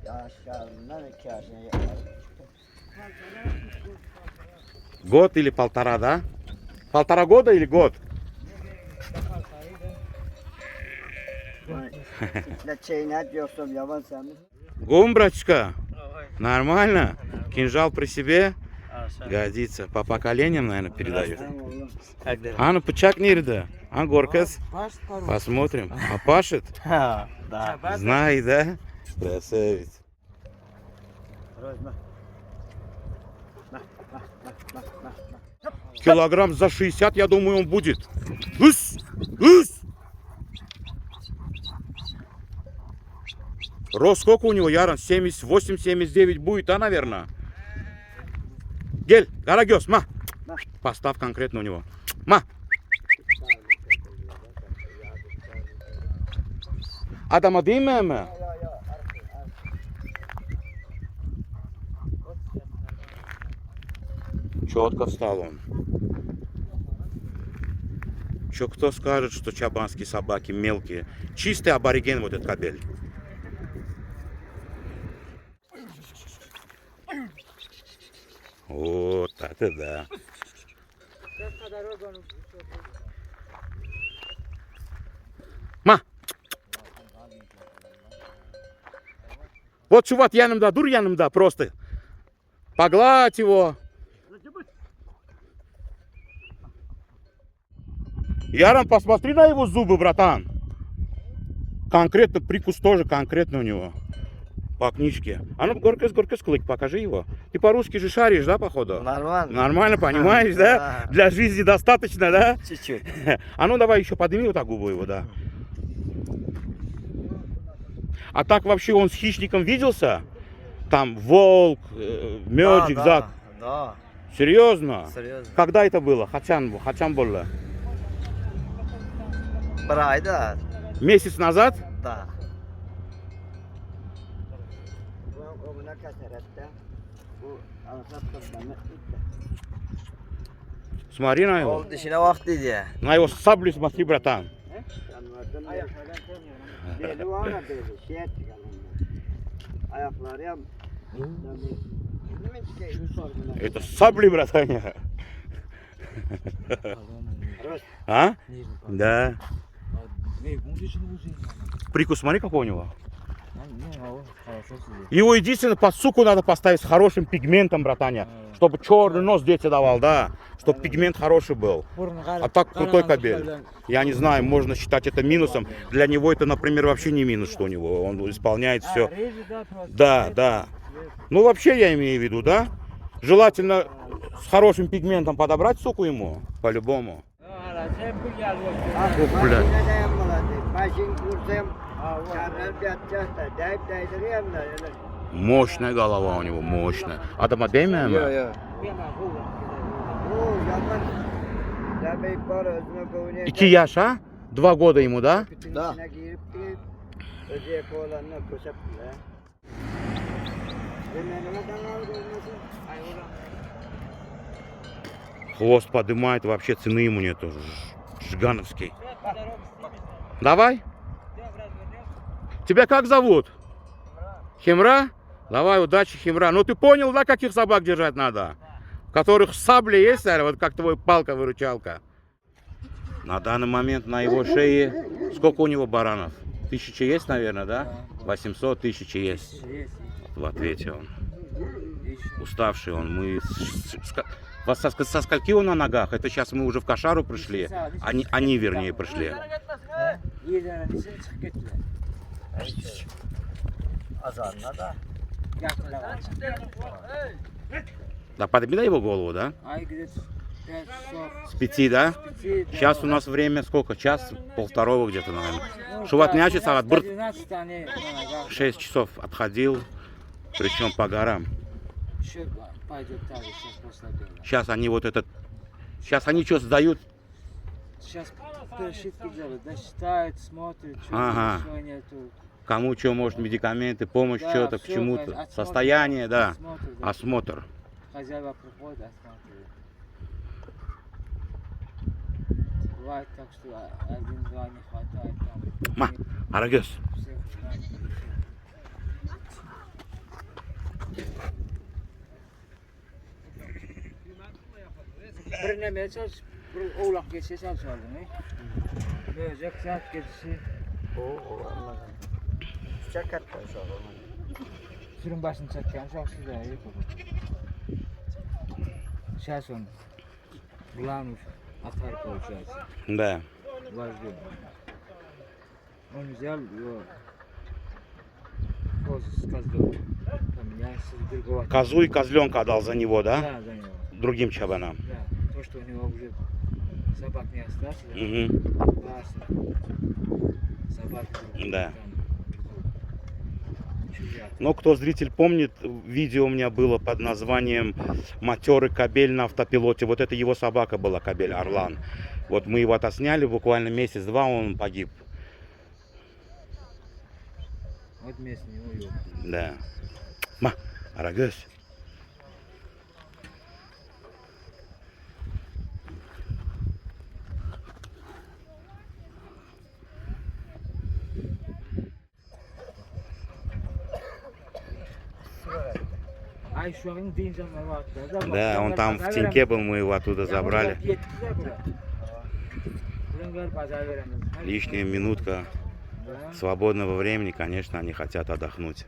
Aşağıdan 2 yaşına yakar. Год или полтора, да? Полтора года или год? İtle çeynat yoksa yavan sen. Гум, братишка? Нормально? Кинжал при себе? Годится. По поколениям, наверное, передают. А ну, бычак нерде. А, Горкас? Посмотрим. А пашет? Да. Знай, да? Красавец. Килограмм за 60, я думаю, он будет. Ус! Ус! Рост сколько у него, Яран? 78-79 будет, а, наверное? Гель, Гарагёс, ма! Поставь конкретно у него. Ма! Adama değil mi mi? Четко встал он. Че кто скажет, что чабанские собаки мелкие? Чистый абориген вот этот кобель. Вот это да. Ма! Вот чувак yanımda, дур yanımda просто. Погладь его. Яран, посмотри на его зубы, братан. Конкретно прикус тоже конкретно у него. По книжке. А ну, Горкас, клык, покажи его. Ты по-русски же шаришь, да, походу? Нормально. Нормально, понимаешь, да? Для жизни достаточно, да? Чуть-чуть. А ну, давай еще подними вот так губу его, да. А так вообще он с хищником виделся? Там волк, меджик, зак. Да. Серьезно? Серьезно. Когда это было? Хачан было? Брай, да. Месяц назад? Да. Смотри на его. Oldu işine vakti diye. На его саблю смотри, братан. Beli var ya beli. Şey ayakları ya. Это сабли, братан. А? Да. Прикус, смотри, какой у него. Его единственное под суку надо поставить с хорошим пигментом, братаня. Чтобы черный нос дети давал, да. Чтобы пигмент хороший был. А так крутой кобель. Я не знаю, можно считать это минусом. Для него это, например, вообще не минус, что у него. Он исполняет все. Да, да. Ну вообще я имею в виду, да. Желательно с хорошим пигментом подобрать суку ему. По-любому. Бля. Мощная голова у него, мощная. Adama değmiyor mu? 2 yaş ha? 2 года ему, да? Да. Хвост поднимает, вообще цены ему нету. Жигановский. Давай. Тебя как зовут? Химра? Давай, удачи, Химра. Ну ты понял, да, каких собак держать надо? У которых сабли есть, вот как твой палка-выручалка. На данный момент на его шее сколько у него баранов? 1000 есть, наверное, да? 800, 1000 есть. В ответе он. Уставший он. Мы со скольки он на ногах? Это сейчас мы уже в Кошару пришли. Они вернее, пришли. Да, подбила его голову, да? С 5, да? Сейчас у нас время сколько? Час, полвторого где-то, наверное. Шуватнячий сагат, 6 часов отходил, причем по горам. Сейчас они вот этот... Сейчас они что сдают? Сейчас перешитки делают, да, считают, смотрят, что Ага. нету. Кому что, может, медикаменты, помощь, Да, что-то, к всё, чему-то. осмотр, Состояние, да. осмотр, да. Осмотр. Хозяева приходят, осматривают. Бывает так, что один-два не хватает там. Ма, Арагес. Всех, да. Bir nemeye çalış, bir oğlak geçe çalışardın. Böylece saat geçişi Oo, anladım. Çiçek katta şu an. sürün başını çatken çok güzel yok olur. Şey son, bulanmış, atar koyacağız. Да. Важно. Он взял его, сказал, там, я с другого... Козу и козленка отдал за него, да? Да, за него. Другим чабанам. Да, то, что у него уже собак не осталось, Мгм. пасы, собак. Да. там, чужак. Но кто зритель помнит, видео у меня было под названием «Матерый кобель на автопилоте». Вот это его собака была, кобель Орлан. Вот мы его отосняли, буквально месяц-два он погиб. Вот вместо него его. Да. Ма, Арагес. Ay şu an deyince ne var? Да, он там в теньке был, мы его оттуда забрали. Лишняя минутка свободного времени, конечно, они хотят отдохнуть.